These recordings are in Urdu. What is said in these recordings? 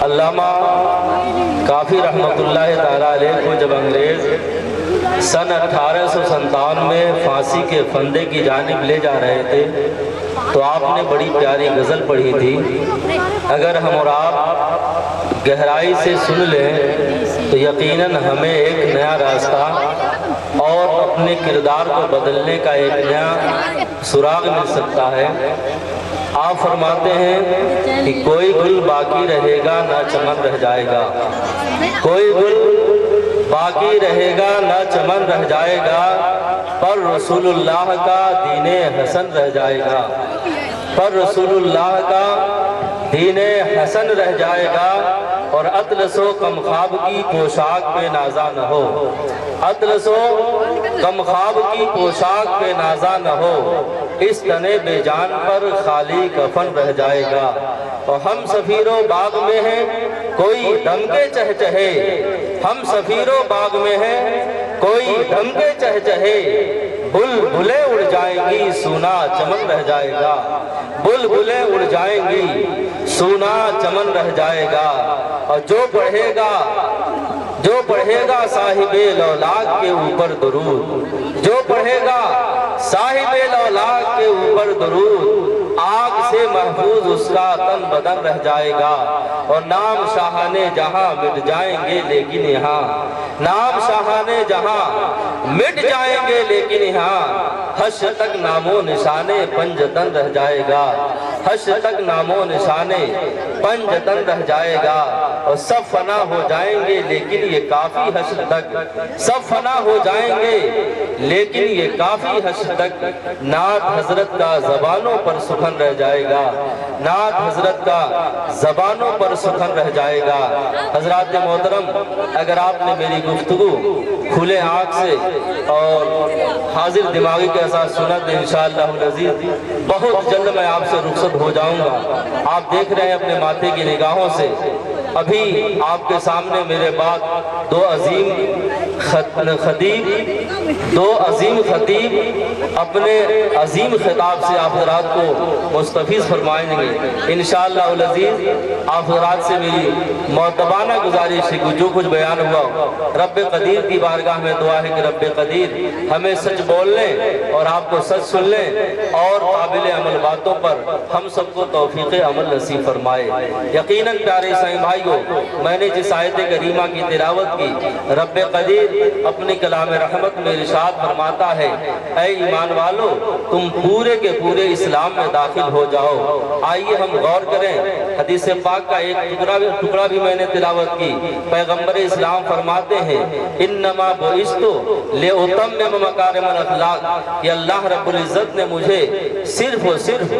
علامہ کافی رحمۃ اللہ تعالیٰ علیہ کو جب انگریز سن 1857 میں پھانسی کے پھندے کی جانب لے جا رہے تھے تو آپ نے بڑی پیاری غزل پڑھی تھی. اگر ہم اور آپ گہرائی سے سن لیں تو یقیناً ہمیں ایک نیا راستہ اور اپنے کردار کو بدلنے کا ایک نیا سراغ مل سکتا ہے. آپ فرماتے ہیں کہ کوئی گل باقی رہے گا نہ چمن رہ جائے گا، کوئی گل باقی رہے گا نہ چمن رہ جائے گا، پر رسول اللہ کا دین حسن رہ جائے گا، پر رسول اللہ کا دین حسن رہ جائے گا. اور اطلس و کم خواب کی پوشاک پہ نازا نہ ہو، اطلس و کم خواب کی پوشاک پہ نازا نہ ہو، اس تنے بے جان پر خالی کفن رہ جائے گا. اور ہم سفیروں باغ میں ہیں کوئی دم کے چہچہے، ہم سفیروں باغ میں ہیں کوئی دم کے چہچہے، بلبلیں اڑ جائیں گی سونا چمن رہ جائے گا، بلبلیں اڑ جائیں گی سونا چمن رہ جائے گا. اور جو پڑھے گا صاحب لولاک کے اوپر درود، جو پڑھے گا صاحب لولاک کے اوپر درود، آگ سے محفوظ اس کا تن بدن رہ جائے گا. اور نام شاہان جہاں مٹ جائیں گے لیکن یہاں، نام شاہان جہاں مٹ جائیں گے لیکن یہاں، حشر تک نام و نشانے پنجتن رہ جائے گا، حشر تک نام و نشانے پنجتن رہ جائے گا. اور سب فنا ہو جائیں گے لیکن یہ کافی حشر تک، سب فنا ہو جائیں گے لیکن یہ کافی حشر تک، نعت حضرت کا زبانوں پر سخن رہ جائے گا، نعت حضرت کا زبانوں پر سخن رہ جائے گا. حضرات محترم، اگر آپ نے میری گفتگو کھلے آنکھ سے اور حاضر دماغی کے ساتھ سنا تو انشاءاللہ العزیز بہت جلد میں آپ سے رخصت ہو جاؤں گا. آپ دیکھ رہے ہیں اپنے ماتھے کی نگاہوں سے، ابھی آپ کے سامنے میرے بعد دو عظیم خطیب اپنے عظیم خطاب سے آپ حضرات کو مستفیض فرمائیں گے. انشاءاللہ العزیز آپ حضرات سے میری معتبانہ گزارش ہے کہ جو کچھ بیان ہوا رب قدیر کی بارگاہ میں دعا ہے کہ رب قدیر ہمیں سچ بولنے اور آپ کو سچ سننے اور قابل عمل باتوں پر ہم سب کو توفیق عمل نصیب فرمائے. یقیناً پیارے سائیں بھائیو، میں نے جس آیت کریمہ کی تلاوت کی، رب قدیر اپنے کلام رحمت میں ارشاد فرماتا ہے اے ایمان والو تم پورے کے پورے اسلام میں داخل ہو جاؤ. آئیے ہم غور کریں، حدیث پاک کا ایک ٹکڑا بھی میں نے تلاوت کی. پیغمبر اسلام فرماتے ہیں انما بعثت لأتمم مکارم الاخلاق، کہ اللہ رب العزت نے مجھے صرف و صرف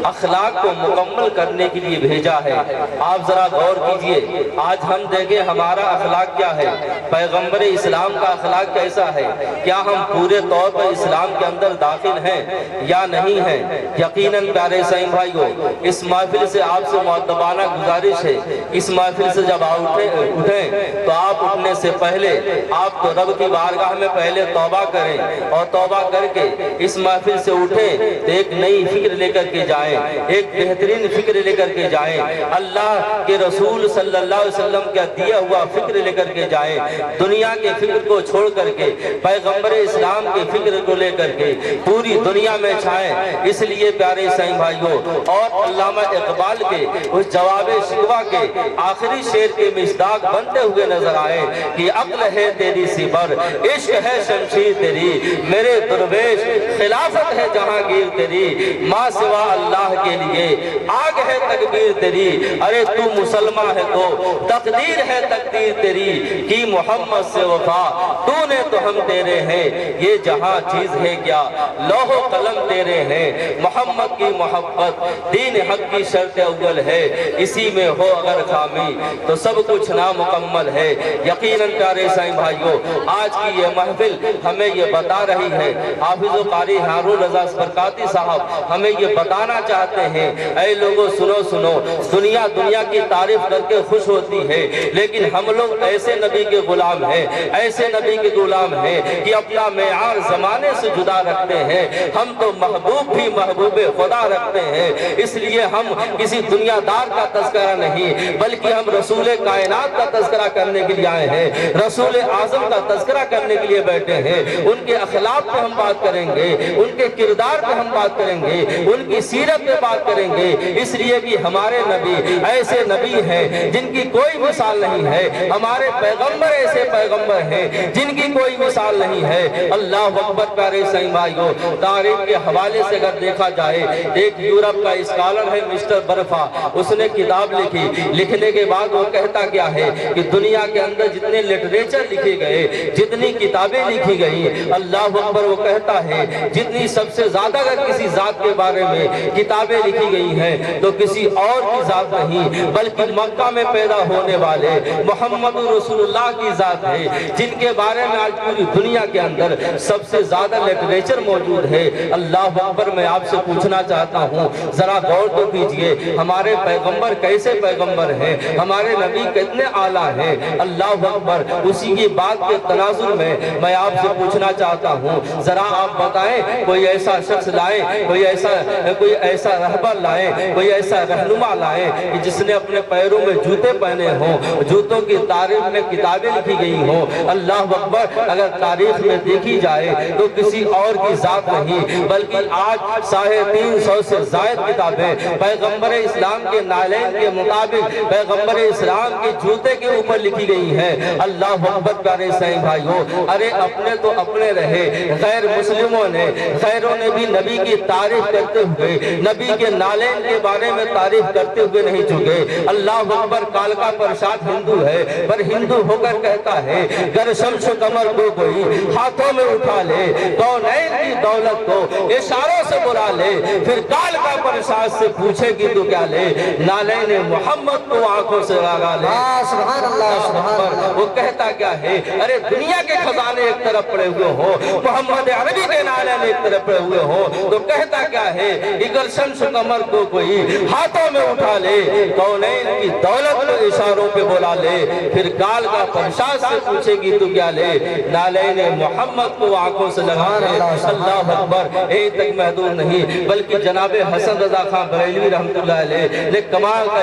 اخلاق کو مکمل کرنے کے لیے بھیجا ہے. آپ ذرا غور کیجئے، آج ہم دیکھیں ہمارا اخلاق کیا ہے، پیغمبر اسلام کا اخلاق کیسا ہے، کیا ہم پورے طور پر اسلام کے اندر داخل ہیں یا نہیں ہیں. یقیناً پیارے سائیں بھائیو، اس محفل سے آپ سے معتبانہ گزارش ہے، اس محفل سے جب آپ اٹھیں تو آپ اٹھنے سے پہلے آپ تو رب کی بارگاہ میں پہلے توبہ کریں، اور توبہ کر کے اس محفل سے اٹھیں تو ایک نئی فکر لے کر کے جائیں، ایک بہترین فکر لے کر کے جائیں، اللہ کے رسول صلی اللہ علیہ وسلم کا دیا ہوا فکر لے کر کے جائیں، دنیا کے فکر کو چھوڑ کر کے پیغمبر اسلام کے فکر کو لے کر کے پوری دنیا میں چھائیں. اس لیے پیارے سائیں بھائیوں، اور علامہ اقبال کے اس جواب شکوہ کے آخری شعر کے مصداق بنتے ہوئے نظر آئے کہ عقل ہے تیری سبر، عشق ہے شمشیر تیری، میرے درویش خلافت ہے جہانگیر تیری، ماں سوا اللہ کے لیے آگ ہے تکبیر تیری، ارے تو مسلمان ہے تو تقدیر ہے تقدیر تیری، کی محمد سے وفا تو نے تو ہم تیرے ہیں، یہ جہاں چیز ہے کیا لوح و قلم تیرے ہیں، محمد کی محبت دین حق کی شرط اول ہے، اسی میں ہو اگر خامی تو سب کچھ نامکمل ہے. یقیناً پیارے سائیں بھائیوں، آج کی یہ محفل ہمیں یہ بتا رہی ہے، حافظ و قاری ہارون رضا برکاتی صاحب ہمیں یہ بتانا چاہتے ہیں۔ اے لوگوں سنو سنو، دنیا کی تعریف کر کے خوش ہوتی ہے، لیکن ہم لوگ ایسے نبی کے غلام ہیں، ایسے نبی کے غلام ہیں کہ اپنا معیار زمانے سے جدا رکھتے ہیں۔ ہم تو محبوب بھی محبوب خدا رکھتے ہیں، اس لیے ہم کسی دنیا دار کا تذکرہ نہیں بلکہ ہم رسول کائنات کا تذکرہ کرنے کے لیے آئے ہیں، رسول اعظم کا تذکرہ کرنے کے لیے بیٹھے ہیں۔ ان کے اخلاق پہ ہم بات کریں گے، ان کے کردار پہ ہم بات کریں گے، ان کی سیرت پہ بات کریں گے، اس لیے کہ ہمارے نبی ایسے نبی ہیں جن کی کوئی مثال نہیں ہے، ہمارے پیغمبر ایسے پیغمبر ہیں جن کی کوئی مثال نہیں ہے۔ اللہ اکبر پیارے اسلامی بھائیو، تاریخ کے حوالے سے اگر دیکھا جائے، ایک یورپ کا اسکالر ہے مسٹر برفا، اس نے کتاب لکھی، لکھنے کے بعد وہ کہتا کیا ہے کہ دنیا کے اندر جتنے لٹریچر لکھے گئے، جتنی کتابیں لکھی گئی، اللہ اکبر وہ کہتا ہے جتنی سب سے زیادہ اگر کسی ذات کے بارے میں کتابیں لکھی گئی ہیں تو کسی اور کی ذات نہیں بلکہ مکہ میں پیدا ہونے والے محمد رسول اللہ کی ذات ہے، جن کے بارے میں آج پوری دنیا کے اندر سب سے زیادہ لٹریچر موجود ہے۔ اللہ اکبر، میں آپ سے پوچھنا چاہتا ہوں، ذرا غور تو کیجئے، ہمارے پیغمبر کیسے پیغمبر ہیں، ہمارے نبی کتنے اعلیٰ ہیں۔ اللہ اکبر، اسی کی بات کے تناظر میں آپ سے پوچھنا چاہتا ہوں، ذرا آپ بتائیں کوئی ایسا شخص لائیں، کوئی ایسا رہبر لائیں، کوئی ایسا رہنما لائیں کہ جس نے اپنے پیروں میں جوتے پہنے ہوں، جوتوں کی تاریخ میں کتابیں لکھی گئی ہوں۔ اللہ اکبر، اگر تاریخ میں دیکھی جائے تو کسی اور کی ذات نہیں بلکہ آج 350 سے زائد کتابیں پیغمبر اسلام کے نالین کے مطابق پیغمبر اسلام کے جوتے کے اوپر لکھی گئی ہیں۔ اللہ اکبر پیارے اسلامی بھائیوں، ارے اپنے تو اپنے رہے، غیر مسلموں نے، غیروں نے بھی نبی کی تعریف کرتے ہوئے، نبی کے نالین کے بارے میں تعریف کرتے ہوئے نہیں جھکے۔ اللہ اکبر، کالکا پرساد ہندو ہے پر ہندو ہو کر کہتا ہے گر شمس کمر کو کوئی ہاتھوں میں اٹھا لے، کونین کی دولت کو اشاروں سے بلا لے، پھر کالکا پرساد سے پوچھے گی تو کیا لے، نالین محمد کو آنکھوں سے لگا لے۔ سبحان اللہ، سبحان اللہ۔ وہ کہتا کیا ہے، ارے دنیا کے خزانے ایک طرف پڑے ہوئے ہو، محمد عربی کے نالین ایک طرف پڑے ہوئے ہو، تو کہتا کیا ہے، اگر شمس کمر کو کوئی ہاتھوں میں اٹھا لے، کونین کی دولت کو اشاروں پہ بلا لے، پھر کال کا پرشاد سے پوچھے گی تو کیا لے، نالین محمد کو آنکھوں سے لگا لے۔ اللہ اکبر، ایک تک محدود نہیں بلکہ جناب حسن رضا خان بریلوی رحمت اللہ علیہ نے کمال کا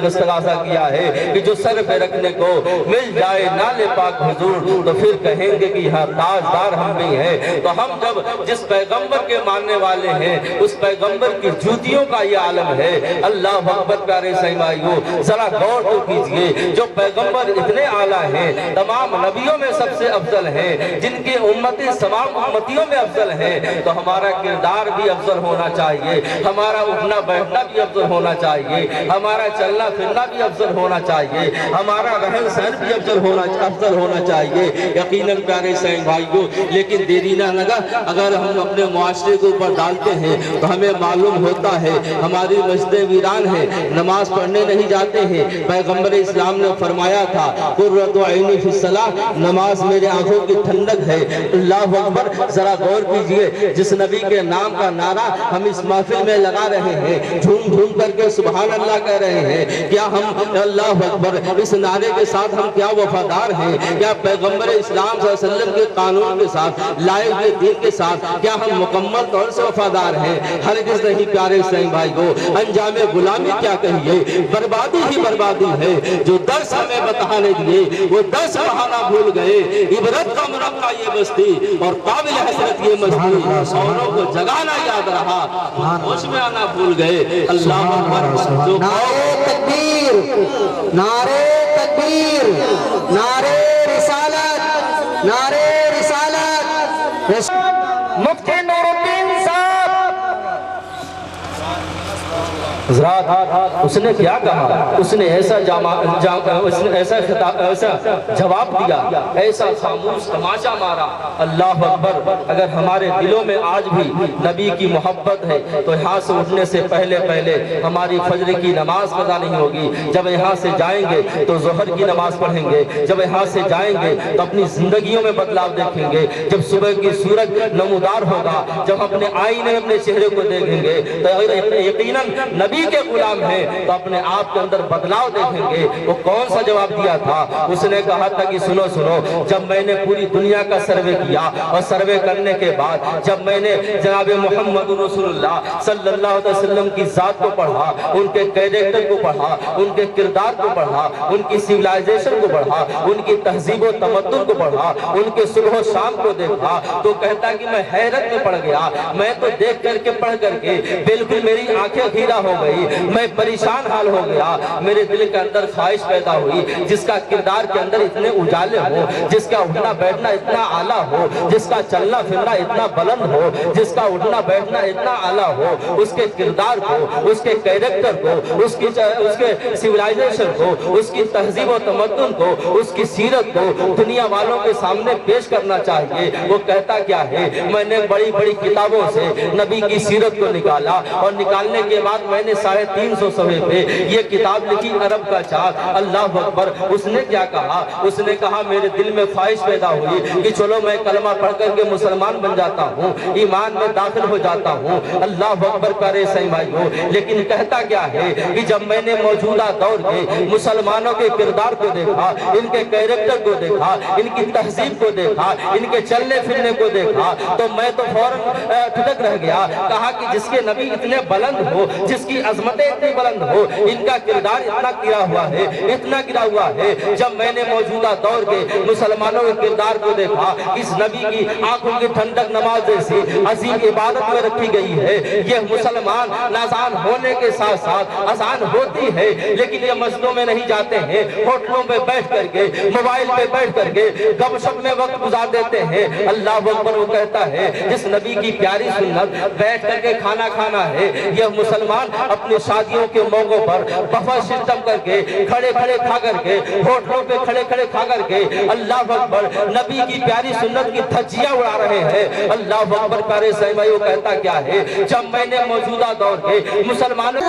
استغاثہ کیا ہے کہ جو سر پہ رکھنے کو مل جائے نالے پاک حضور تو پھر کہیں گے کہ یہاں تاجدار ہم بھی ہیں۔ تو ہم جب جس پیغمبر کے ماننے والے ہیں اس پیغمبر کی جوتیوں کا یہ عالم ہے۔ اللہ اکبر پیارے اسلامی بھائیو، ذرا غور تو کیجئے، جو پیغمبر اتنے اعلیٰ ہیں، تمام نبیوں میں سب سے افضل ہیں، جن کی امتی تمام امتیوں میں افضل ہیں، تو ہمارا کردار بھی افضل ہونا چاہیے، ہمارا اٹھنا بیٹھنا بھی افضل ہونا چاہیے، ہمارا چلنا پھرنا بھی افضل ہونا چاہیے، ہمارا رہن سہن بھی افضل ہونا چاہیے۔ یقیناً پیارے اسلامی بھائیو، لیکن دیری نہ لگا، اگر ہم اپنے معاشرے کے اوپر ڈالتے ہیں تو ہمیں معلوم ہوتا ہے ہماری مسجدیں ویران ہیں، نماز پڑھنے نہیں جاتے ہیں۔ پیغمبر اسلام نے فرمایا تھا قرۃ عینی فی الصلاۃ، نماز میرے آنکھوں کی ٹھنڈک ہے۔ اللہ اکبر، ذرا غور کیجئے، جس نبی کے نام کا نعرہ ہم اس محفل میں لگا رہے ہیں، جھوم جھوم کر کے سبحان اللہ کہہ رہے ہیں، کیا ہم اللہ اکبر اس نعرے کے ساتھ ہم کیا وفادار ہیں؟ کیا پیغمبر اسلام صلی اللہ علیہ وسلم کے قانون کے ساتھ، لائے ہوئے دین کے ساتھ کیا ہم مکمل طور سے وفادار ہیں؟ ہرگز نہیں پیارے اسلامی بھائیو۔ انجام غلامی کیا کہیے، بربادی ہی بربادی ہے۔ جو درس ہمیں بتانے دیے وہ درس بہانا بھول گئے، عبرت کا مرقع یہ بستی اور قابل حسرت یہ مستی، اوروں کو جگانا یاد رہا، ہوش میں آنا بھول گئے۔ اللہ اکبر، نعرے تکبیر، نعرے تکبیر، نعرے رسالت، نعرے رسالت۔ مفتی نور الدین صاحب حضرات اس نے کیا کہا؟ اس نے ایسا جواب دیا، ایسا خاموش تماشا مارا، اللہ اکبر۔ اگر ہمارے دلوں میں آج بھی نبی کی محبت ہے تو یہاں سے اٹھنے سے پہلے ہماری فجر کی نماز قضا نہیں ہوگی۔ جب یہاں سے جائیں گے تو ظہر کی نماز پڑھیں گے، جب یہاں سے جائیں گے تو اپنی زندگیوں میں بدلاؤ دیکھیں گے، جب صبح کی سورج نمودار ہوگا، جب اپنے آئینے میں اپنے چہرے کو دیکھیں گے تو یقیناً نبی کے غلام ہیں تو اپنے آپ کے اندر بدلاؤ دیکھیں گے۔ وہ کون سا جواب دیا تھا؟ اس نے کہا تھا کہ سنو جب میں نے پوری دنیا کا سروے کیا اور سروے کرنے کے بعد جب میں نے جناب محمد رسول اللہ صلی اللہ علیہ وسلم کی ذات کو پڑھا، ان کے کریکٹر کو پڑھا، ان کے کردار کو پڑھا، ان کی سیولائزیشن کو پڑھا، ان کی تہذیب و تمدن کو پڑھا، ان کے صبح و شام کو دیکھا تو کہتا کہ میں حیرت میں پڑ گیا۔ میں تو دیکھ کر کے پڑھ کر کے بالکل میری آنکھیں گھیرا ہو گئی، میں پریشان حال ہو گیا۔ میرے دل کے اندر خواہش پیدا ہوئی جس کا کردار کے اندر اتنے اجالے ہو، جس کا اٹھنا بیٹھنا اتنا اعلیٰ ہو، جس کا چلنا پھرنا اتنا بلند ہو، جس کا اٹھنا بیٹھنا اتنا اعلیٰ ہو، اس کے کردار کو، اس کے کریکٹر کو، اس کے سیولائزیشن کو، اس کی تہذیب و تمدن کو، اس کی سیرت کو دنیا والوں کے سامنے پیش کرنا چاہیے۔ وہ کہتا کیا ہے؟ میں نے بڑی بڑی کتابوں سے نبی کی سیرت کو نکالا اور نکالنے کے بعد میں نے 350 صفحے پہ یہ کتاب لکھی، عرب کا چاند۔ اللہ اکبر۔ اس نے کیا کہا؟ اس نے کہا میرے دل میں خواہش پیدا ہوئی کہ چلو میں کلمہ پڑھ کر کے مسلمان بن جاتا ہوں، ایمان میں داخل ہو جاتا ہوں۔ اللہ اکبر کرے صحیح بھائیو۔ لیکن کہتا کیا ہے کہ جب میں نے موجودہ دور کے مسلمانوں کے کردار کو دیکھا، ان کے کریکٹر کو دیکھا، ان کی تہذیب کو دیکھا، ان کے چلنے پھرنے کو دیکھا تو میں تو فوراً ٹھٹک رہ گیا۔ کہا کہ جس کے نبی اتنے بلند ہو، جس کی عظمتیں اتنی بلند ہو، ان کا کردار اتنا گرا ہوا ہے، اتنا گرا ہوا ہے۔ جب میں نے موجودہ دور کے مسلمانوں کے کردار کو دیکھا، اس نبی کی آنکھوں کی ٹھنڈک نماز جیسی عظیم عبادت میں رکھی گئی ہے۔ یہ مسلمان اذان ہونے کے ساتھ ساتھ اذان ہوتی ہے لیکن یہ مسجدوں میں نہیں جاتے ہیں، ہوٹلوں پہ بیٹھ کر کے، موبائل پہ بیٹھ کر کے گپ شپ میں وقت گزار دیتے ہیں۔ اللہ اکبر۔ وہ کہتا ہے جس نبی کی پیاری سنت بیٹھ کر کے کھانا کھانا ہے، یہ مسلمان اپنی شادیوں کے موقعوں پر بفر سسٹم کر کے کھڑے کھڑے کھا کر کے، ہوٹلوں پہ کھڑے کھڑے کھا کر کے اللہ اکبر نبی کی پیاری سنت کی دھجیاں اڑا رہے ہیں۔ اللہ اکبر کرے صحیح بھائی۔ وہ کہتا کیا ہے؟ جب میں نے موجودہ دور کے مسلمانوں